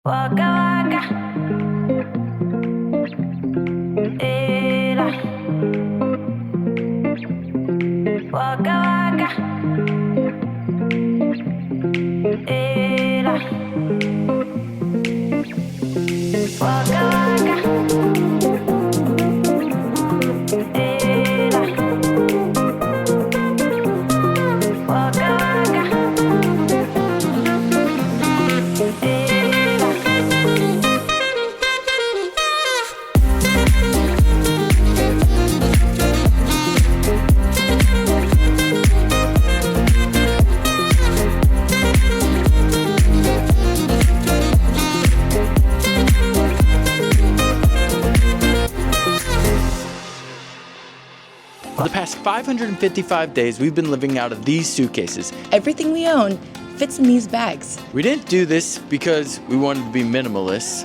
Waka waka. Ela. Waka waka. Ela. Waka waka. Ela. Waka waka. For the past 555 days, we've been living out of these suitcases. Everything we own fits in these bags. We didn't do this because we wanted to be minimalists.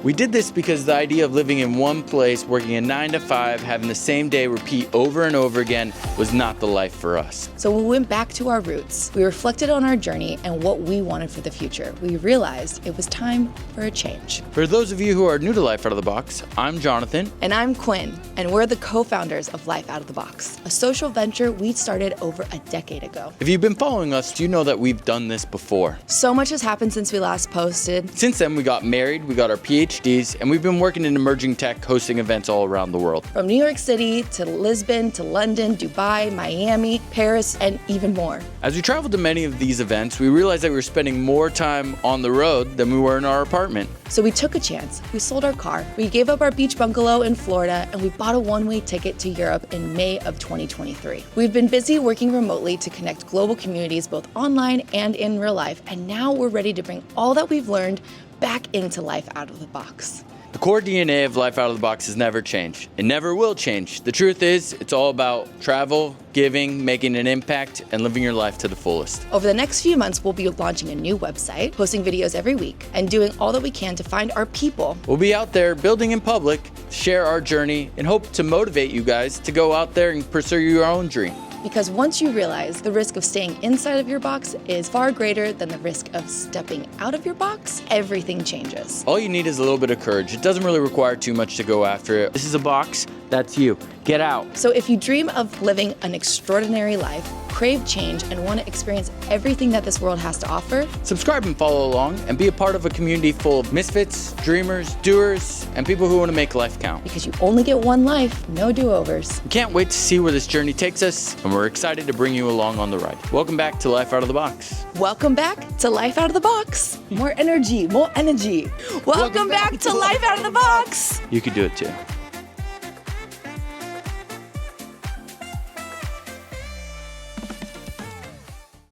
We did this because the idea of living in one place, working a 9 to 5, having the same day repeat over and over again was not the life for us. So we went back to our roots. We reflected on our journey and what we wanted for the future. We realized it was time for a change. For those of you who are new to Life Out of the Box, I'm Jonathan. And I'm Quinn, and we're the co-founders of Life Out of the Box, a social venture we started over a decade ago. If you've been following us, you know that we've done this before. So much has happened since we last posted. Since then, we got married, we got our PhDs, and we've been working in emerging tech, hosting events all around the world. From New York City to Lisbon to London, Dubai, Miami, Paris, and even more. As we traveled to many of these events, we realized that we were spending more time on the road than we were in our apartment. So we took a chance. We sold our car. We gave up our beach bungalow in Florida, and we bought a one-way ticket to Europe in May of 2023. We've been busy working remotely to connect global communities both online and in real life, and now we're ready to bring all that we've learned back into Life Out of the Box. The core DNA of Life Out of the Box has never changed. It never will change. The truth is, it's all about travel, giving, making an impact, and living your life to the fullest. Over the next few months, we'll be launching a new website, posting videos every week, and doing all that we can to find our people. We'll be out there building in public, share our journey, and hope to motivate you guys to go out there and pursue your own dream. Because once you realize the risk of staying inside of your box is far greater than the risk of stepping out of your box, everything changes. All you need is a little bit of courage. It doesn't really require too much to go after it. This is a box, that's you. Get out. So if you dream of living an extraordinary life, crave change, and want to experience everything that this world has to offer, subscribe and follow along and be a part of a community full of misfits, dreamers, doers, and people who want to make life count. Because you only get one life, no do-overs. We can't wait to see where this journey takes us, and we're excited to bring you along on the ride. Welcome back to Life Out of the Box. Welcome back to Life Out of the Box. More energy, more energy. Welcome back to Life Out of the Box. You could do it too.